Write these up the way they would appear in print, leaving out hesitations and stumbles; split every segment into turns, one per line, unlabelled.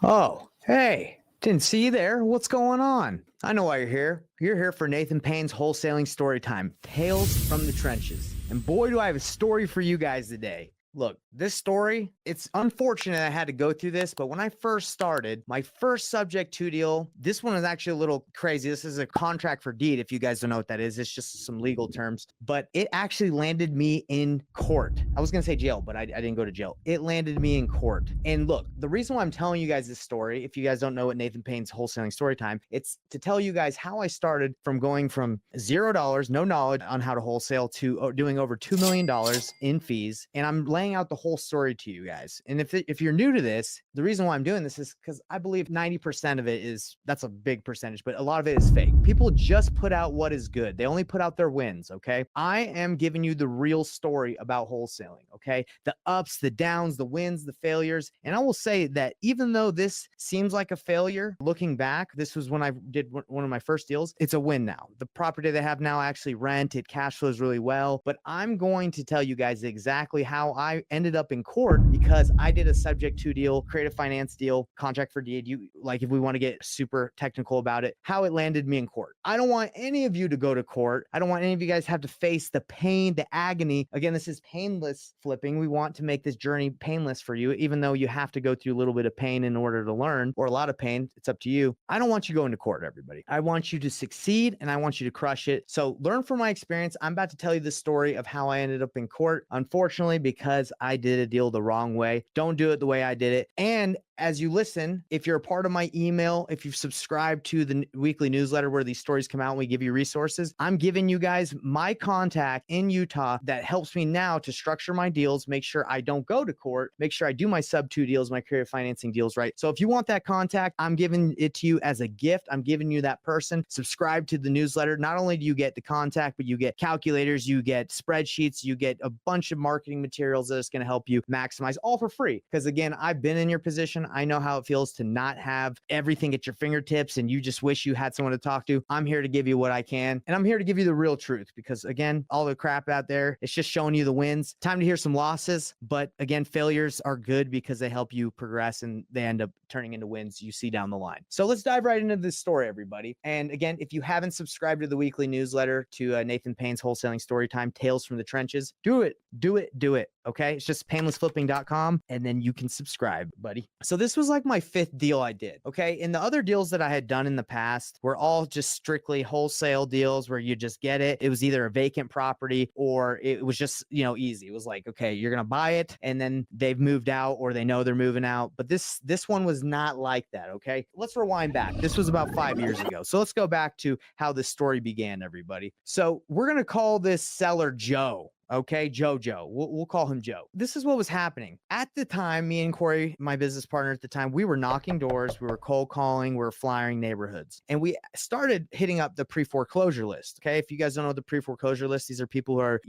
Oh, hey, didn't see you there. What's going on? I know why you're here. You're here for Nathan Payne's Wholesaling Storytime, Tales from the Trenches. And boy, do I have a story for you guys today. Look, this story, it's unfortunate I had to go through this, but when I first started, my first subject to deal, this one is actually a little crazy. This is a contract for deed. If you guys don't know what that is, it's just some legal terms, but it actually landed me in court. I was going to say jail, but I didn't go to jail. It landed me in court. And look, the reason why I'm telling you guys this story, if you guys don't know what Nathan Payne's Wholesaling Storytime, it's to tell you guys how I started from going from $0, no knowledge on how to wholesale, to doing over $2 million in fees. And I'm laying out the whole story to you guys. And if you're new to this, the reason why I'm doing this is because I believe 90% of it is, that's a big percentage, but a lot of it is fake. People just put out what is good. They only put out their wins. Okay. I am giving you the real story about wholesaling. Okay. The ups, the downs, the wins, the failures. And I will say that even though this seems like a failure, looking back, this was when I did one of my first deals. It's a win now. The property they have now I actually rent. It cash flows really well, but I'm going to tell you guys exactly how I ended up in court because I did a subject to deal, creative finance deal, contract for deed. You like, if we want to get super technical about it, how it landed me in court. I don't want any of you to go to court. I don't want any of you guys to have to face the pain, the agony. Again, this is painless flipping. We want to make this journey painless for you, even though you have to go through a little bit of pain in order to learn, or a lot of pain. It's up to you. I don't want you going to court, everybody. I want you to succeed and I want you to crush it. So learn from my experience. I'm about to tell you the story of how I ended up in court. Unfortunately, because I did a deal the wrong way. Don't do it the way I did it. And as you listen, if you're a part of my email, if you've subscribed to the weekly newsletter where these stories come out and we give you resources, I'm giving you guys my contact in Utah that helps me now to structure my deals, make sure I don't go to court, make sure I do my sub 2 deals, my creative financing deals right. So if you want that contact, I'm giving it to you as a gift. I'm giving you that person. Subscribe to the newsletter. Not only do you get the contact, but you get calculators, you get spreadsheets, you get a bunch of marketing materials that's going to help you maximize, all for free. Because again, I've been in your position. I know how it feels to not have everything at your fingertips and you just wish you had someone to talk to. I'm here to give you what I can. And I'm here to give you the real truth because again, all the crap out there, it's just showing you the wins. Time to hear some losses. But again, failures are good because they help you progress and they end up turning into wins you see down the line. So let's dive right into this story, everybody. And again, if you haven't subscribed to the weekly newsletter to Nathan Payne's Wholesaling Storytime, Tales from the Trenches, do it. Okay. It's just painlessflipping.com and then you can subscribe, buddy. So this was like my 5th deal I did. Okay. And the other deals that I had done in the past were all just strictly wholesale deals where you just get it. It was either a vacant property or it was just, easy. It was like, okay, you're going to buy it and then they've moved out or they know they're moving out. But this one was not like that. Okay. Let's rewind back. This was about 5 years ago. So let's go back to how this story began, everybody. So we're going to call this seller Joe. Okay, Jojo. We'll call him Joe. This is what was happening. At the time, me and Corey, my business partner at the time, we were knocking doors, we were cold calling, we were flyering neighborhoods. And we started hitting up the pre-foreclosure list. Okay, if you guys don't know the pre-foreclosure list, these are people who are,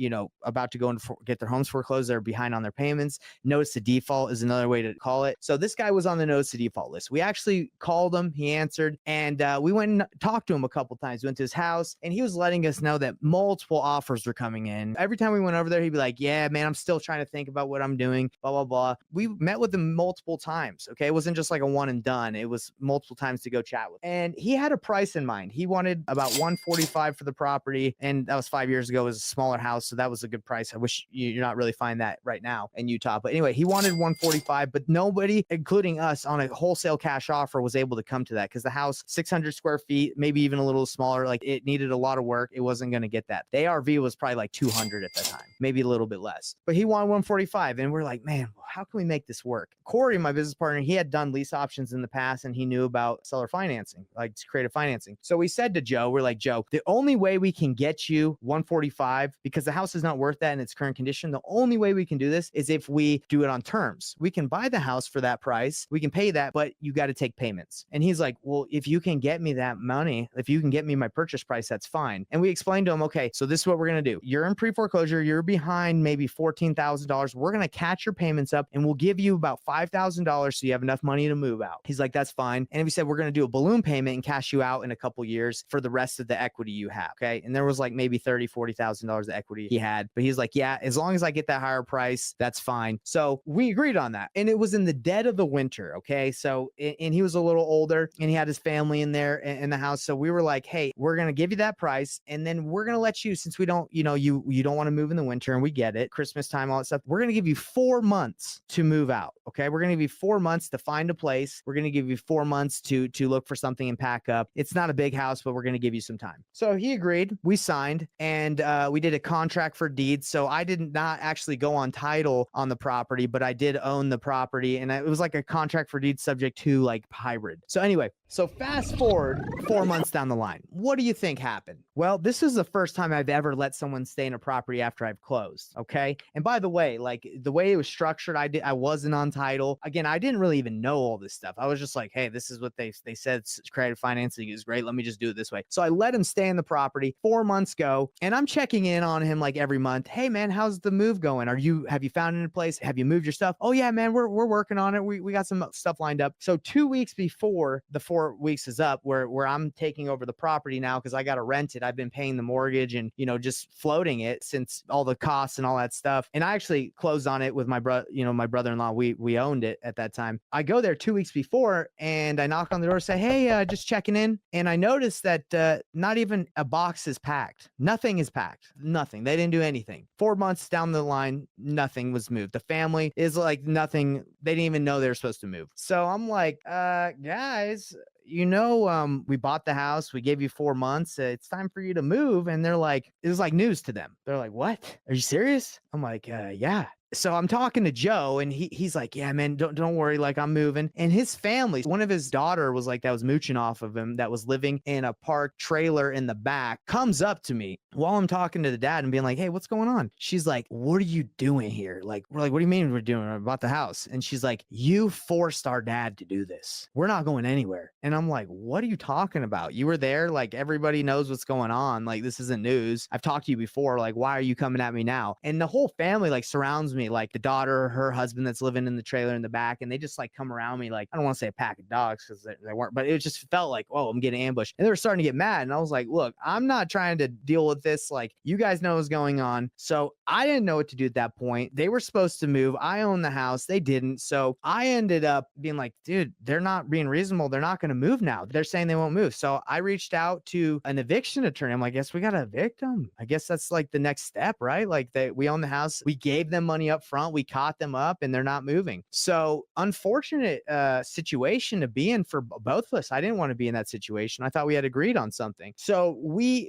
about to go and get their homes foreclosed. They're behind on their payments. Notice to default is another way to call it. So this guy was on the notice to default list. We actually called him, he answered, and we went and talked to him a couple times. We went to his house and he was letting us know that multiple offers were coming in. Every time we went over there, he'd be like, yeah, man, I'm still trying to think about what I'm doing, blah, blah, blah. We met with him multiple times. Okay. It wasn't just like a one and done. It was multiple times to go chat with him. And he had a price in mind. He wanted about 145 for the property. And that was 5 years ago. It was a smaller house. So that was a good price. I wish you're not really find that right now in Utah. But anyway, he wanted 145, but nobody, including us on a wholesale cash offer, was able to come to that because the house, 600 square feet, maybe even a little smaller, like it needed a lot of work. It wasn't going to get that. The ARV was probably like 200 at that time, maybe a little bit less, but he wanted 145. And we're like, man, how can we make this work? Corey, my business partner, he had done lease options in the past and he knew about seller financing, like creative financing. So we said to Joe, we're like, Joe, the only way we can get you 145, because the house is not worth that in its current condition, the only way we can do this is if we do it on terms. We can buy the house for that price, we can pay that, but you got to take payments. And he's like, well, if you can get me that money, if you can get me my purchase price, that's fine. And we explained to him, okay, so this is what we're going to do. You're in pre-foreclosure, you're behind maybe $14,000. We're going to catch your payments up and we'll give you about $5,000 so you have enough money to move out. He's like, that's fine. And we said, we're going to do a balloon payment and cash you out in a couple years for the rest of the equity you have. Okay. And there was like maybe $40,000 of equity he had, but he's like, yeah, as long as I get that higher price, that's fine. So we agreed on that. And it was in the dead of the winter. Okay. So, and he was a little older and he had his family in there in the house. So we were like, hey, we're going to give you that price. And then we're going to let you, since we don't, you don't want to move in the winter and we get it, Christmas time, all that stuff. We're going to give you 4 months to move out. Okay. We're going to give you 4 months to find a place. We're going to give you 4 months to look for something and pack up. It's not a big house, but we're going to give you some time. So he agreed, we signed, and we did a contract for deeds. So I did not actually go on title on the property, but I did own the property, and it was like a contract for deeds subject to like hybrid. So anyway, so fast forward 4 months down the line. What do you think happened? Well, this is the first time I've ever let someone stay in a property after I've closed. Okay. And by the way, like the way it was structured, I wasn't on title. Again, I didn't really even know all this stuff. I was just like, hey, this is what they said. Creative financing is great. Let me just do it this way. So I let him stay in the property. 4 months go, and I'm checking in on him like every month. Hey man, how's the move going? Have you found a place? Have you moved your stuff? Oh yeah, man, we're working on it. We got some stuff lined up. So 2 weeks before the 4 weeks is up, where I'm taking over the property now because I got to rent it. I've been paying the mortgage and just floating it since all the costs and all that stuff. And I actually closed on it with my my brother-in-law. We owned it at that time. I go there 2 weeks before and I knock on the door, say, hey, just checking in. And I noticed that not even a box is packed. Nothing is packed. Nothing. They didn't do anything. 4 months down the line, nothing was moved. The family is like nothing. They didn't even know they were supposed to move. So I'm like, guys, we bought the house. We gave you 4 months. It's time for you to move. And they're like, it was like news to them. They're like, what? Are you serious? I'm like, yeah. So I'm talking to Joe and he's like, yeah, man, don't worry. Like I'm moving. And his family, one of his daughter was like, that was mooching off of him, that was living in a park trailer in the back, comes up to me while I'm talking to the dad and being like, hey, what's going on? She's like, what are you doing here? Like, we're like, what do you mean we're doing? I bought the house. And she's like, you forced our dad to do this. We're not going anywhere. And I'm like, what are you talking about? You were there. Like everybody knows what's going on. Like this isn't news. I've talked to you before. Like, why are you coming at me now? And the whole family like surrounds me, like the daughter, her husband that's living in the trailer in the back. And they just like come around me like, I don't want to say a pack of dogs because they weren't, but it just felt like, oh, I'm getting ambushed. And they were starting to get mad. And I was like, look, I'm not trying to deal with this. Like you guys know what's going on. So I didn't know what to do at that point. They were supposed to move. I own the house. They didn't. So I ended up being like, dude, they're not being reasonable. They're not going to move now. They're saying they won't move. So I reached out to an eviction attorney. I'm like, guess we got to evict them. I guess that's like the next step, right? Like we own the house. We gave them money up front. We caught them up and they're not moving. So unfortunate situation to be in for both of us. I didn't want to be in that situation. I thought we had agreed on something. So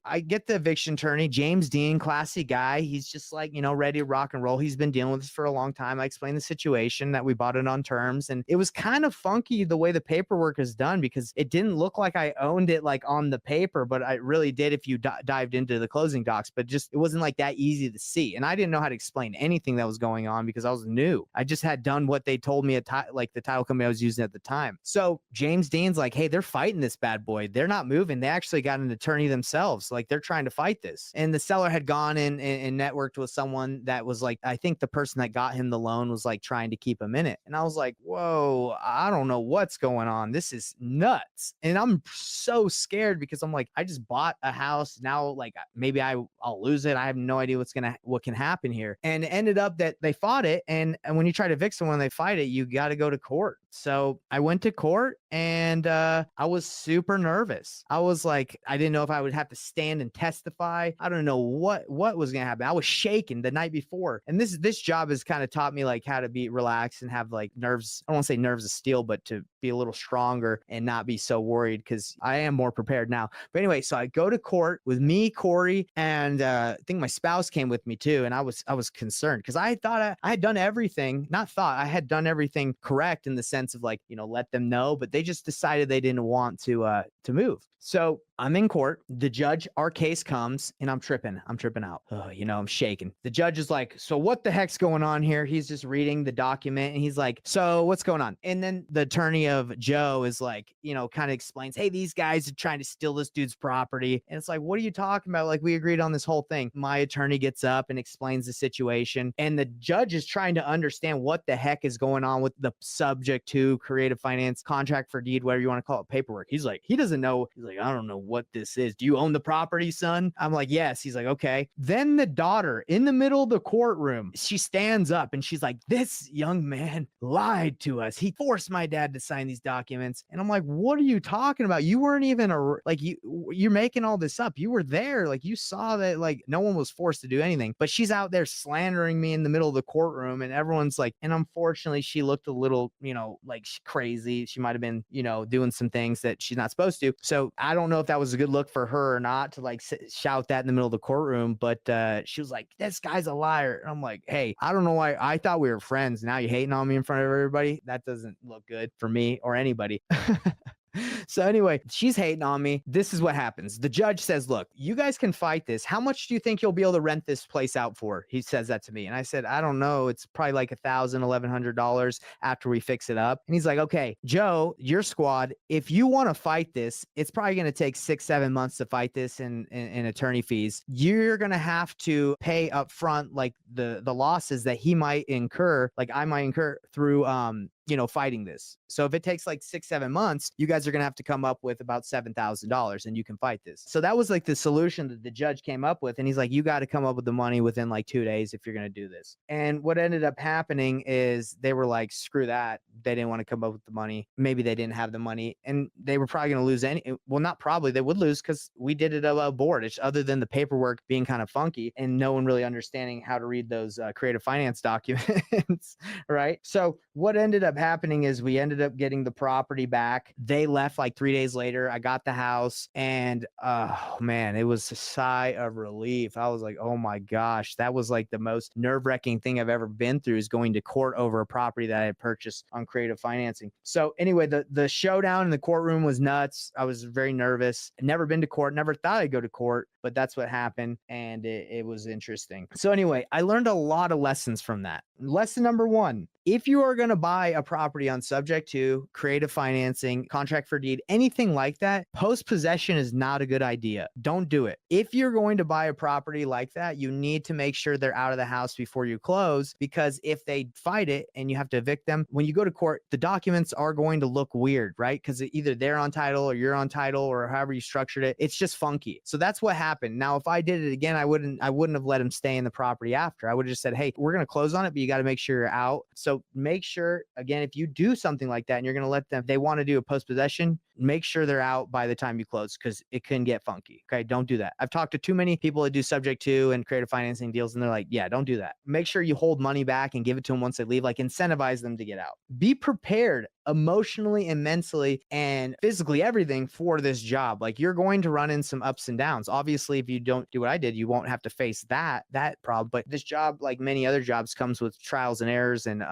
I get the eviction attorney, James Dean, classy guy. He's just like, ready to rock and roll. He's been dealing with this for a long time. I explained the situation that we bought it on terms, and it was kind of funky the way the paperwork is done because it didn't look like I owned it like on the paper, but I really did if you dived into the closing docs, but just it wasn't like that easy to see. And I didn't know how to explain anything that was going on because I was new. I just had done what they told me like the title company I was using at the time. So James Dean's like, hey, they're fighting this bad boy. They're not moving. They actually got an attorney themselves. Like they're trying to fight this. And the seller had gone in and networked with someone that was like, I think the person that got him the loan was like trying to keep him in it. And I was like, whoa, I don't know what's going on. This is nuts. And I'm so scared because I'm like, I just bought a house. Now, like maybe I'll lose it. I have no idea what can happen here. And it ended up that they fought it. And when you try to evict someone, they fight it, you got to go to court. So I went to court and I was super nervous. I was like, I didn't know if I would have to stand and testify. I don't know what was going to happen. I was shaking the night before. And this job has kind of taught me like how to be relaxed and have like nerves. I don't want to say nerves of steel, but to be a little stronger and not be so worried because I am more prepared now. But anyway, so I go to court with me, Corey, and I think my spouse came with me too. And I was concerned because I thought I had done everything, I had done everything correct in the sense of like, let them know, but they just decided they didn't want to to move. So I'm in court. The judge, our case comes, and I'm tripping out. Oh, I'm shaking. The judge is like, so what the heck's going on here? He's just reading the document and he's like, so what's going on? And then the attorney of Joe is like, kind of explains, hey, these guys are trying to steal this dude's property. And it's like, what are you talking about? Like, we agreed on this whole thing. My attorney gets up and explains the situation. And the judge is trying to understand what the heck is going on with the subject to creative finance, contract for deed, whatever you want to call it, paperwork. He's like, he doesn't know. He's like, I don't know what this is. Do you own the property, son? I'm like, yes. He's like, okay. Then the daughter in the middle of the courtroom, she stands up and she's like, this young man lied to us. He forced my dad to sign these documents. And I'm like, what are you talking about? You weren't even you're making all this up. You were there. Like, you saw that, like, no one was forced to do anything, but she's out there slandering me in the middle of the courtroom. And everyone's like, and unfortunately she looked a little, like crazy. She might've been, doing some things that she's not supposed to. So I don't know if that was a good look for her or not to like shout that in the middle of the courtroom, but she was like, this guy's a liar. And I'm like, hey, I don't know why. I thought we were friends. Now you hating on me in front of everybody. That doesn't look good for me or anybody. So anyway, she's hating on me. This is what happens. The judge says, look, you guys can fight this. How much do you think you'll be able to rent this place out for? He says that to me. And I said, I don't know. It's probably like $1,000, $1,100 after we fix it up. And he's like, okay, Joe, your squad, if you want to fight this, it's probably going to take 6-7 months to fight this in attorney fees. You're going to have to pay up front, like the losses that he might incur, like I might incur through, fighting this. So if it takes like 6-7 months, you guys are going to have to come up with about $7,000 and you can fight this. So that was like the solution that the judge came up with. And he's like, you got to come up with the money within like 2 days if you're going to do this. And what ended up happening is they were like, screw that. They didn't want to come up with the money. Maybe they didn't have the money and they were probably going to lose well, not probably, they would lose because we did it above board. It's other than the paperwork being kind of funky and no one really understanding how to read those creative finance documents, right? So what ended up happening is we ended up getting the property back. They left like 3 days later. I got the house and oh man, it was a sigh of relief. I was like, oh my gosh, that was like the most nerve-wracking thing I've ever been through, is going to court over a property that I had purchased on creative financing. So anyway, the showdown in the courtroom was nuts. I was very nervous. I'd never been to court, never thought I'd go to court, but that's what happened. And it was interesting. So anyway, I learned a lot of lessons from that. Lesson number one, if you are going to buy a property on subject to creative financing, contract for deed, anything like that, post-possession is not a good idea. Don't do it. If you're going to buy a property like that, you need to make sure they're out of the house before you close, because if they fight it and you have to evict them, when you go to court, the documents are going to look weird, right? Because either they're on title or you're on title or however you structured it. It's just funky. So that's what happened. Now, if I did it again, I wouldn't have let him stay in the property after. I would have just said, hey, we're going to close on it, but you got to make sure you're out. So make sure, again, if you do something like that and you're going to let them, they want to do a post-possession, make sure they're out by the time you close, because it can get funky. Okay. Don't do that. I've talked to too many people that do subject to and creative financing deals, and they're like, yeah, don't do that. Make sure you hold money back and give it to them once they leave, like incentivize them to get out. Be prepared emotionally and mentally and physically, everything for this job. Like, you're going to run in some ups and downs. Obviously, if you don't do what I did, you won't have to face that problem. But this job, like many other jobs, comes with trials and errors and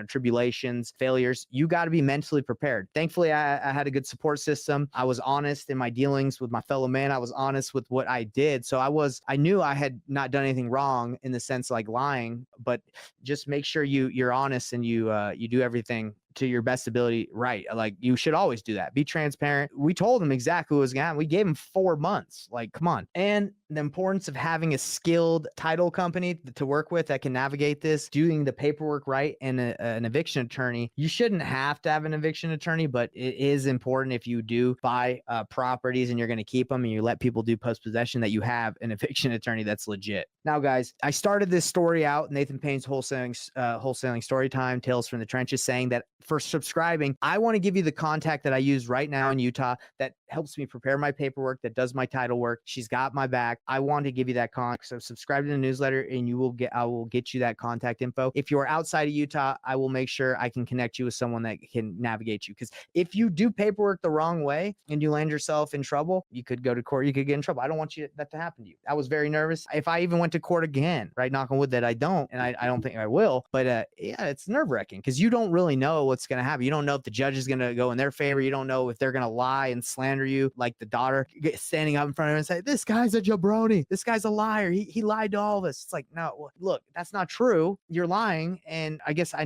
tribulations, failures. You got to be mentally prepared. Thankfully, I had a good support system. I was honest in my dealings with my fellow man. I was honest with what I did. So I knew I had not done anything wrong in the sense like lying, but just make sure you're honest and you do everything to your best ability, right? Like, you should always do that. Be transparent. We told him exactly what was going to happen. We gave him 4 months. Like, come on. And the importance of having a skilled title company to work with that can navigate this, doing the paperwork right, and an eviction attorney. You shouldn't have to have an eviction attorney, but it is important if you do buy properties and you're going to keep them and you let people do post-possession, that you have an eviction attorney that's legit. Now, guys, I started this story out, Nathan Payne's wholesaling story time, Tales from the Trenches, saying that for subscribing, I want to give you the contact that I use right now in Utah that helps me prepare my paperwork, that does my title work. She's got my back. I want to give you that contact. So subscribe to the newsletter and I will get you that contact info. If you're outside of Utah, I will make sure I can connect you with someone that can navigate you. Because if you do paperwork the wrong way and you land yourself in trouble, you could go to court, you could get in trouble. I don't want that to happen to you. I was very nervous. If I even went to court again, right, knock on wood that I don't, and I don't think I will, but yeah, it's nerve-wracking because you don't really know what's going to happen. You don't know if the judge is going to go in their favor. You don't know if they're going to lie and slander under you, like the daughter standing up in front of her and say, this guy's a jabroni. This guy's a liar. He lied to all of us. It's like, no, look, that's not true. You're lying. And I guess I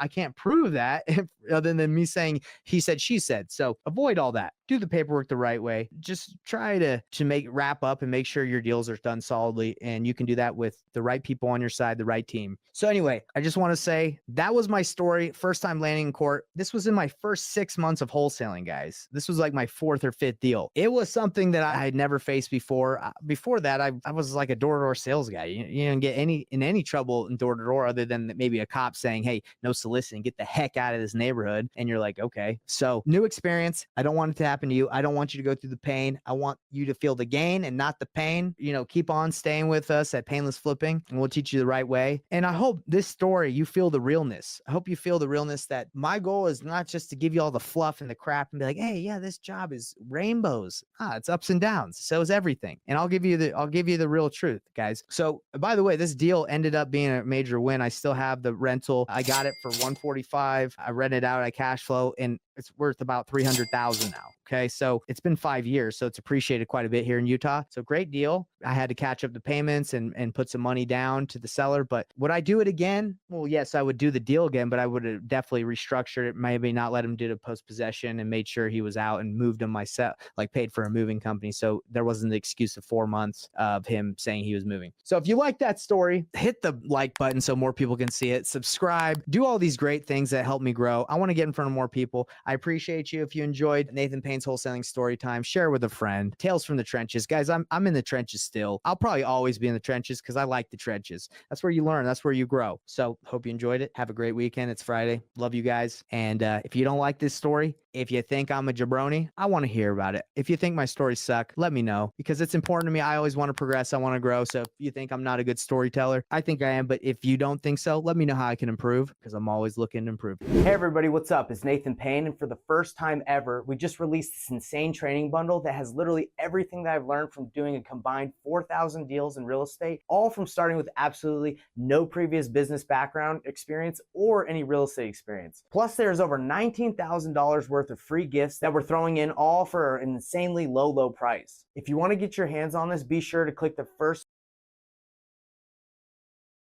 can't prove that other than me saying he said, she said. So avoid all that. Do the paperwork the right way. Just try to wrap up and make sure your deals are done solidly. And you can do that with the right people on your side, the right team. So anyway, I just want to say that was my story. First time landing in court. This was in my first 6 months of wholesaling, guys. This was like my 4th or 5th deal. It was something that I had never faced before. Before that, I was like a door-to-door sales guy. You didn't get in any trouble in door-to-door other than maybe a cop saying, hey, no soliciting, get the heck out of this neighborhood. And you're like, okay. So new experience. I don't want it to happen to you. I don't want you to go through the pain. I want you to feel the gain and not the pain. Keep on staying with us at Painless Flipping, and we'll teach you the right way. And I hope this story, you feel the realness. I hope you feel the realness that my goal is not just to give you all the fluff and the crap and be like, hey, yeah, this job is rainbows. It's ups and downs. So is everything. And I'll give you the real truth, guys. So by the way, this deal ended up being a major win. I still have the rental. I got it for $145. I rented out at cash flow, and it's worth about $300,000 now. Okay. So it's been 5 years. So it's appreciated quite a bit here in Utah. So great deal. I had to catch up the payments and put some money down to the seller. But would I do it again? Well, yes, I would do the deal again, but I would have definitely restructured it. Maybe not let him do the post-possession and made sure he was out and moved him myself, like paid for a moving company. So there wasn't the excuse of 4 months of him saying he was moving. So if you like that story, hit the like button so more people can see it. Subscribe, do all these great things that help me grow. I want to get in front of more people. I appreciate you. If you enjoyed Nathan Payne's Wholesaling Story Time, share with a friend. Tales from the trenches. Guys, I'm in the trenches still. I'll probably always be in the trenches because I like the trenches. That's where you learn. That's where you grow. So hope you enjoyed it. Have a great weekend. It's Friday. Love you guys. And if you don't like this story, if you think I'm a jabroni, I want to hear about it. If you think my stories suck, let me know, because it's important to me. I always want to progress. I want to grow. So if you think I'm not a good storyteller, I think I am. But if you don't think so, let me know how I can improve, because I'm always looking to improve. Hey everybody, what's up? It's Nathan Payne. And for the first time ever, we just released this insane training bundle that has literally everything that I've learned from doing a combined 4,000 deals in real estate, all from starting with absolutely no previous business background experience or any real estate experience. Plus there's over $19,000 worth of free gifts that we're throwing in, all for an insanely low price. If you want to get your hands on this, be sure to click the first